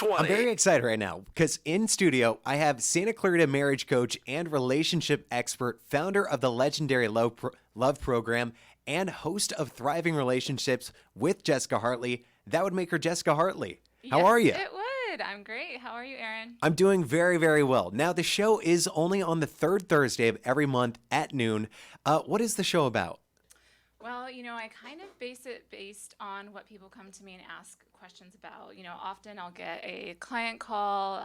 I'm very excited right now because in studio, I have Santa Clarita marriage coach and relationship expert, founder of the legendary Love Program, and host of Thriving Relationships with Jessica Hartley. That would make her Jessica Hartley. How are you? It would. I'm great. How are you, Aaron? I'm doing very, very well. Now, the show is only on the third Thursday of every month at noon. What is the show about? Well, I kind of base it based on what people come to me and ask questions about. Often I'll get a client call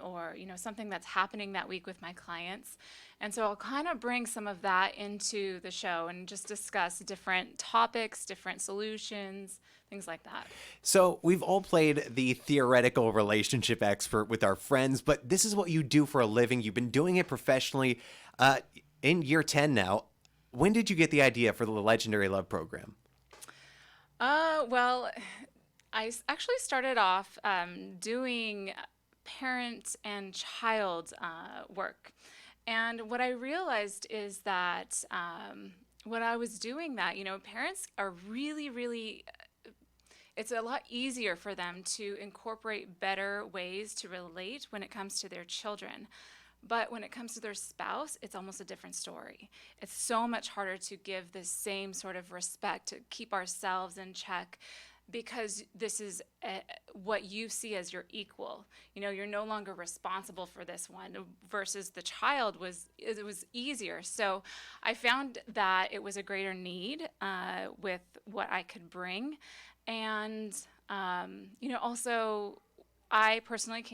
or, something that's happening that week with my clients. And so I'll kind of bring some of that into the show and just discuss different topics, different solutions, things like that. So we've all played the theoretical relationship expert with our friends, but this is what you do for a living. You've been doing it professionally in year 10 now. When did you get the idea for the legendary Love Program? Well, I actually started off doing parent and child work. And what I realized is that when I was doing that, parents are really, it's a lot easier for them to incorporate better ways to relate when it comes to their children. But when it comes to their spouse, it's almost a different story. It's so much harder to give the same sort of respect, to keep ourselves in check, because this is what you see as your equal. You're no longer responsible for this one versus the child it was easier. So I found that it was a greater need with what I could bring. And, also I personally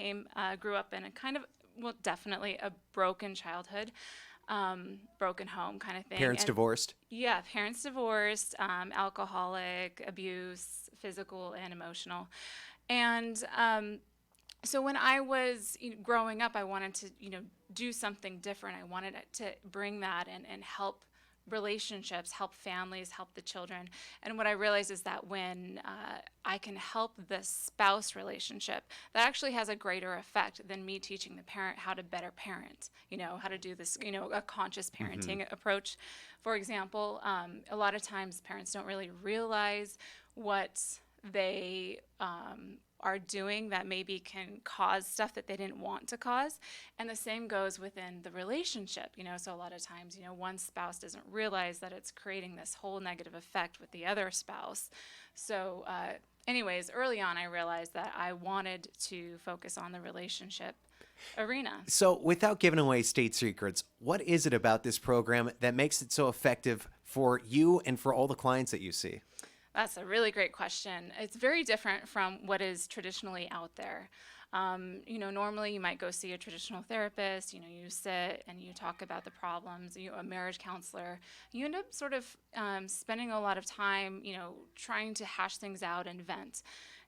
grew up in a kind of, well, definitely a broken childhood, broken home kind of thing. Parents divorced? Yeah, parents divorced, alcoholic, abuse, physical and emotional. And so when I was growing up, I wanted to, do something different. I wanted to bring that and help relationships, help families, help the children. And what I realized is that when I can help the spouse relationship, that actually has a greater effect than me teaching the parent how to better parent, how to do this, a conscious parenting approach. For example, a lot of times parents don't really realize what they are doing that maybe can cause stuff that they didn't want to cause. And the same goes within the relationship, so a lot of times, one spouse doesn't realize that it's creating this whole negative effect with the other spouse. So anyways, early on, I realized that I wanted to focus on the relationship arena. So without giving away state secrets, what is it about this program that makes it so effective for you and for all the clients that you see? That's a really great question. It's very different from what is traditionally out there. Normally you might go see a traditional therapist, you sit and you talk about the problems, a marriage counselor. You end up sort of spending a lot of time, trying to hash things out and vent.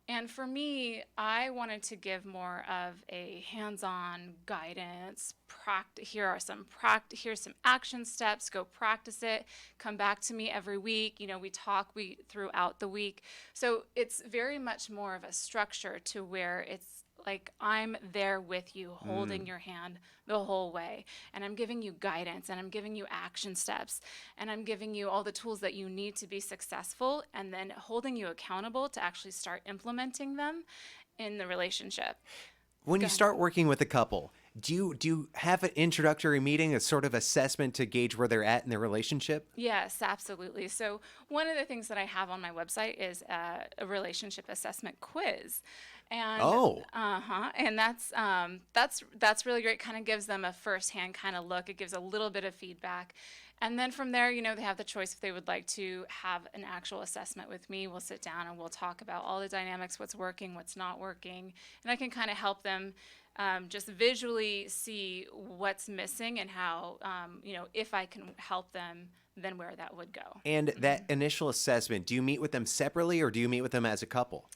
And for me, I wanted to give more of a hands-on guidance. Here's some action steps. Go practice it. Come back to me every week. We talk throughout the week. So it's very much more of a structure to where it's like I'm there with you, holding your hand the whole way. And I'm giving you guidance, and I'm giving you action steps, and I'm giving you all the tools that you need to be successful, and then holding you accountable to actually start implementing them in the relationship. When you start working with a couple, do you have an introductory meeting, a sort of assessment to gauge where they're at in their relationship? Yes, absolutely. So one of the things that I have on my website is a relationship assessment quiz. And and that's really great. Kind of gives them a firsthand kind of look. It gives a little bit of feedback. And then from there, they have the choice if they would like to have an actual assessment with me. We'll sit down and we'll talk about all the dynamics, what's working, what's not working. And I can kind of help them just visually see what's missing and how, if I can help them, then where that would go. And that initial assessment, do you meet with them separately or do you meet with them as a couple?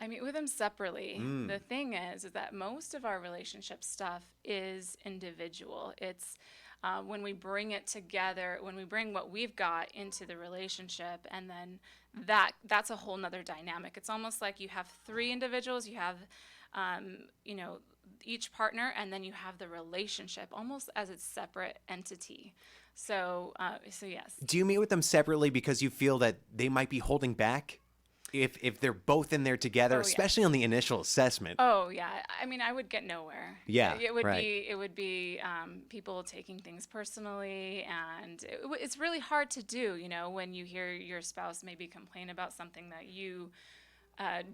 I meet with them separately. The thing is that most of our relationship stuff is individual. It's when we bring it together, when we bring what we've got into the relationship, and then that's a whole nother dynamic. It's almost like you have three individuals. You have, each partner, and then you have the relationship almost as its separate entity. So yes. Do you meet with them separately because you feel that they might be holding back? if they're both in there together, Oh, yeah. especially on the initial assessment. Oh yeah, I mean, I would get nowhere. Yeah, right. It would be people taking things personally, and it's really hard to do. You know, when you hear your spouse maybe complain about something that you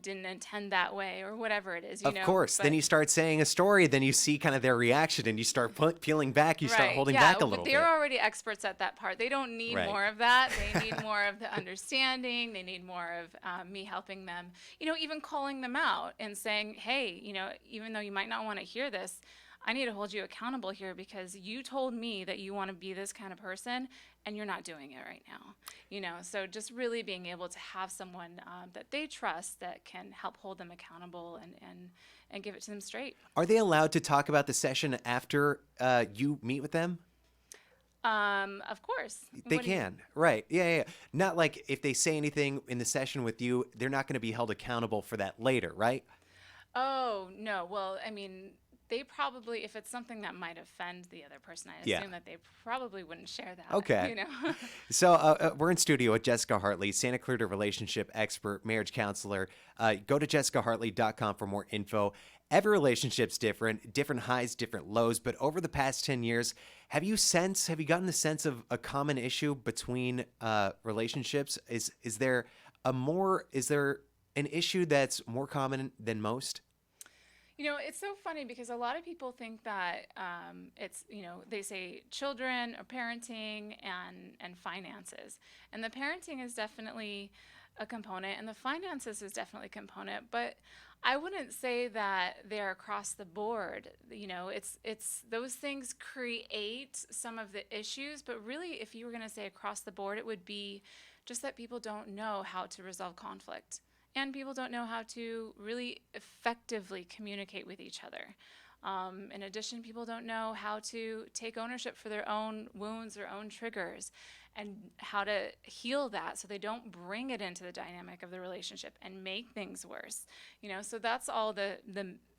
didn't intend that way, or whatever it is. You Of know, course. Then but you start saying a story, then you see kind of their reaction, and you start peeling back. You start right, holding yeah, back a but little they're bit. already experts at that part. They don't need Right. more of that. They need more of the understanding. They need more of me helping them. You know, even calling them out and saying, hey, you know, even though you might not want to hear this, I need to hold you accountable here because you told me that you want to be this kind of person and you're not doing it right now. You know, so just really being able to have someone that they trust that can help hold them accountable and give it to them straight. Are they allowed to talk about the session after you meet with them? Of course. They What do you mean? can. Right. Yeah, yeah, yeah. Not like if they say anything in the session with you, they're not going to be held accountable for that later, right? Oh, no. Well, I mean, they probably, if it's something that might offend the other person, I Yeah. assume that they probably wouldn't share that, Okay. you know? So we're in studio with Jessica Hartley, Santa Clarita relationship expert, marriage counselor. Go to jessicahartley.com for more info. Every relationship's different, different highs, different lows. But over the past 10 years, have you gotten the sense of a common issue between relationships? Is there an issue that's more common than most? You know, it's so funny because a lot of people think that it's, you know, they say children or parenting and finances. And the parenting is definitely a component and the finances is definitely a component, but I wouldn't say that they're across the board. You know, it's those things create some of the issues, but really if you were going to say across the board, it would be just that people don't know how to resolve conflict and people don't know how to really effectively communicate with each other. In addition, people don't know how to take ownership for their own wounds, their own triggers, and how to heal that so they don't bring it into the dynamic of the relationship and make things worse. You know, so that's all the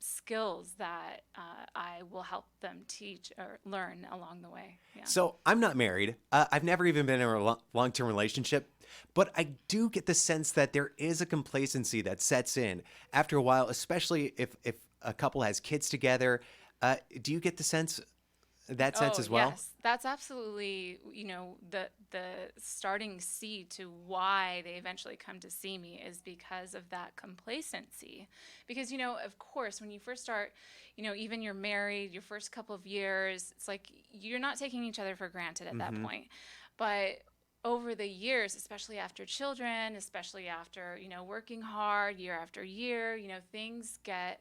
skills that I will help them teach or learn along the way. Yeah. So I'm not married. I've never even been in a long-term relationship, but I do get the sense that there is a complacency that sets in after a while, especially if a couple has kids together. Do you get the sense Oh, as well? yes. That's absolutely, you know, the starting seed to why they eventually come to see me is because of that complacency. Because, you know, of course, when you first start, you know, even you're married, your first couple of years, it's like you're not taking each other for granted at that Mm-hmm. point. But over the years, especially after children, especially after, you know, working hard year after year, you know, things get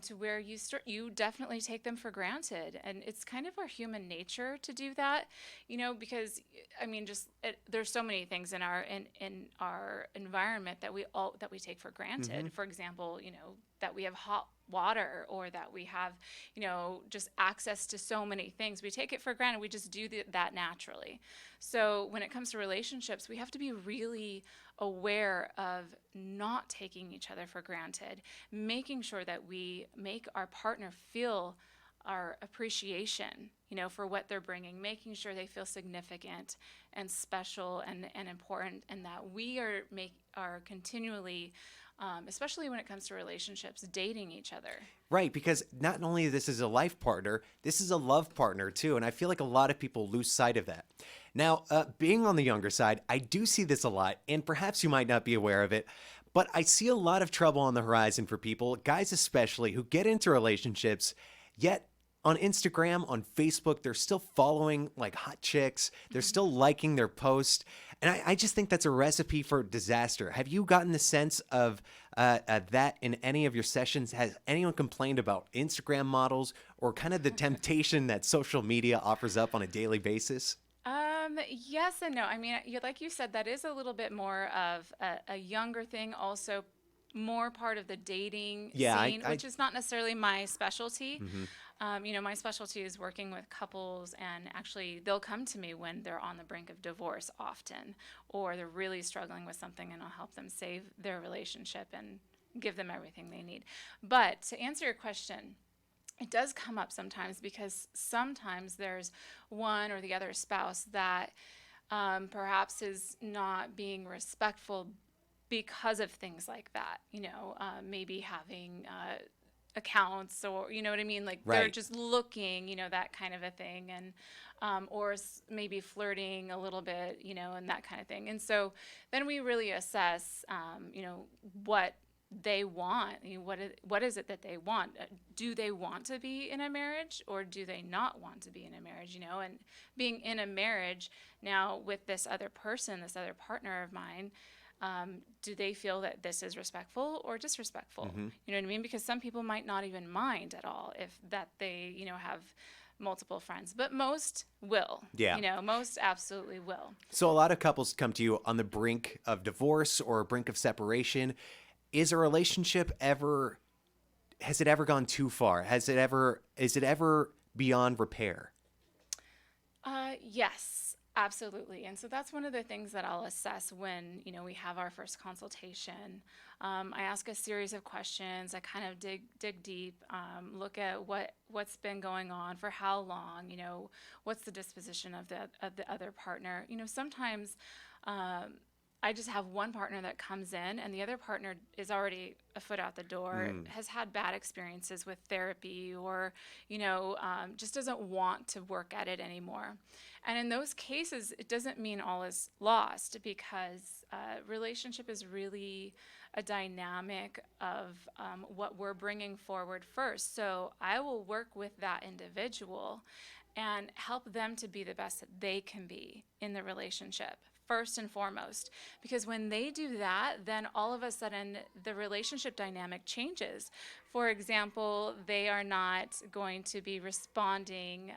to where you definitely take them for granted, and it's kind of our human nature to do that, you know, because I mean, there's so many things in our environment that we take for Mm-hmm. granted. For example, you know, that we have hot water or that we have, you know, just access to so many things. We take it for granted. We just do that naturally. So when it comes to relationships, we have to be really aware of not taking each other for granted, making sure that we make our partner feel our appreciation, you know, for what they're bringing, making sure they feel significant and special and important, and that we are continually, especially when it comes to relationships, dating each other. Right, because not only this is a life partner, this is a love partner too, and I feel like a lot of people lose sight of that. Now, being on the younger side, I do see this a lot, and perhaps you might not be aware of it, but I see a lot of trouble on the horizon for people, guys especially, who get into relationships, yet on Instagram, on Facebook, they're still following like hot chicks, they're still liking their post, and I just think that's a recipe for disaster. Have you gotten the sense of that in any of your sessions? Has anyone complained about Instagram models or kind of the temptation that social media offers up on a daily basis? Yes and no. I mean, like you said, that is a little bit more of a younger thing, also more part of the dating Yeah, scene, which is not necessarily my specialty. Mhm. You know, my specialty is working with couples, and actually, they'll come to me when they're on the brink of divorce often, or they're really struggling with something, and I'll help them save their relationship and give them everything they need. But to answer your question, it does come up sometimes because sometimes there's one or the other spouse that perhaps is not being respectful because of things like that, maybe having accounts, or you know what I mean, like they're Right. just looking, that kind of a thing, and or maybe flirting a little bit, and that kind of thing. And so then we really assess, what they want. What is it that they want? Do they want to be in a marriage, or do they not want to be in a marriage? And being in a marriage now with this other person, this other partner of mine, do they feel that this is respectful or disrespectful? You know what I mean? Because some people might not even mind at all if that they, have multiple friends, but most will. Yeah. Most absolutely will. So a lot of couples come to you on the brink of divorce or brink of separation. Is a relationship has it ever gone too far? Is it ever beyond repair? Yes, absolutely. And so that's one of the things that I'll assess when, we have our first consultation. I ask a series of questions. I kind of dig deep, look at what's been going on for how long, what's the disposition of the other partner. Sometimes I just have one partner that comes in and the other partner is already a foot out the door, has had bad experiences with therapy, or, just doesn't want to work at it anymore. And in those cases, it doesn't mean all is lost, because relationship is really a dynamic of what we're bringing forward first. So I will work with that individual and help them to be the best that they can be in the relationship, first and foremost. Because when they do that, then all of a sudden the relationship dynamic changes. For example, they are not going to be responding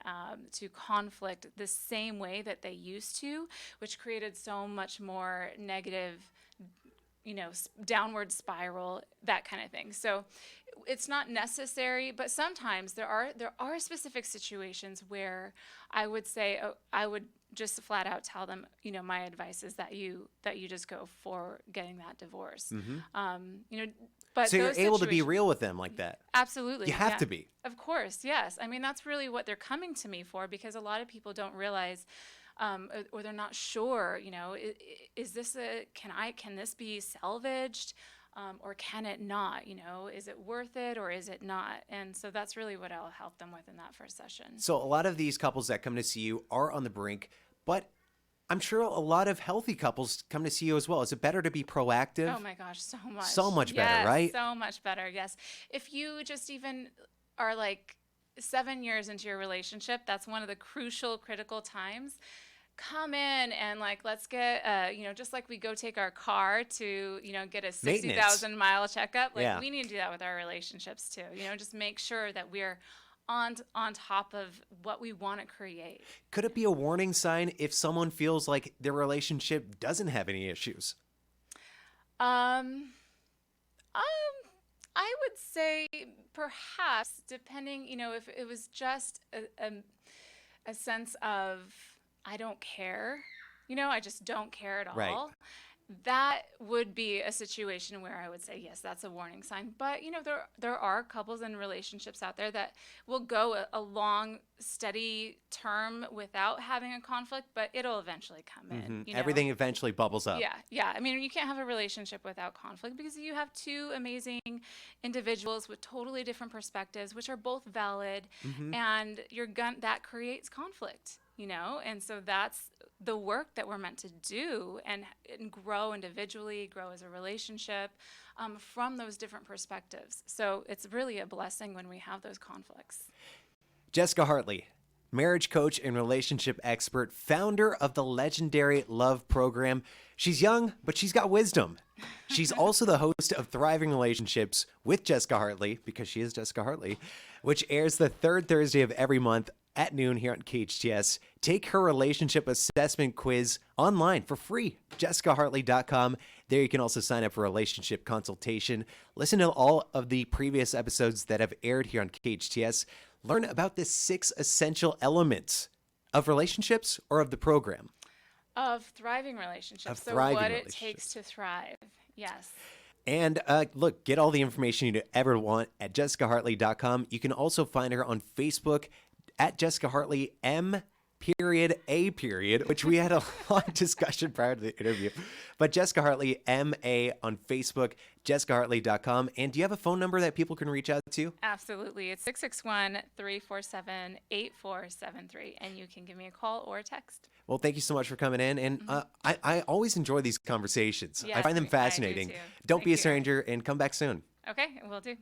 to conflict the same way that they used to, which created so much more negative, downward spiral, that kind of thing. So it's not necessary, but sometimes there are specific situations where I would say, I would just flat out tell them, my advice is that you just go for getting that divorce. But So you're able to be real with them like that. Absolutely. You have to be. Of course, yes. I mean, that's really what they're coming to me for, because a lot of people don't realize, or they're not sure, is this can this be salvaged? Or can it not? Is it worth it, or is it not? And so that's really what I'll help them with in that first session. So a lot of these couples that come to see you are on the brink, but I'm sure a lot of healthy couples come to see you as well. Is it better to be proactive? Oh my gosh, so much. So much better, right? So much better, yes. If you just even are like 7 years into your relationship, that's one of the critical times. Come in and let's get, just like we go take our car to, get a 60,000 mile checkup. We need to do that with our relationships too. Just make sure that we're on top of what we want to create. Could it be a warning sign if someone feels like their relationship doesn't have any issues? I would say perhaps, depending, if it was just a sense of, I don't care, I just don't care at all. Right. That would be a situation where I would say, yes, that's a warning sign. But, there are couples and relationships out there that will go a long, steady term without having a conflict, but it'll eventually come in. Everything eventually bubbles up. Yeah. I mean, you can't have a relationship without conflict, because you have two amazing individuals with totally different perspectives, which are both valid, and that creates conflict. And so that's the work that we're meant to do, and grow individually, grow as a relationship, from those different perspectives. So it's really a blessing when we have those conflicts. Jessica Hartley, marriage coach and relationship expert, founder of the legendary Love program. She's young, but she's got wisdom. She's also the host of Thriving Relationships with Jessica Hartley, because she is Jessica Hartley, which airs the third Thursday of every month at noon here on KHTS. Take her relationship assessment quiz online for free. JessicaHartley.com. There you can also sign up for a relationship consultation. Listen to all of the previous episodes that have aired here on KHTS. Learn about the 6 essential elements of relationships, or of the program. Of thriving relationships. It takes to thrive. Yes. And look, get all the information you ever want at JessicaHartley.com. You can also find her on Facebook at Jessica Hartley M, period, A period, which we had a long discussion prior to the interview. But Jessica Hartley, MA on Facebook, jessicahartley.com. And do you have a phone number that people can reach out to? Absolutely. It's 661-347-8473. And you can give me a call or a text. Well, thank you so much for coming in. And I always enjoy these conversations. I Yes, find them I do fascinating. too. Don't Thank be a you. stranger and come back soon. Okay, will do. Bye.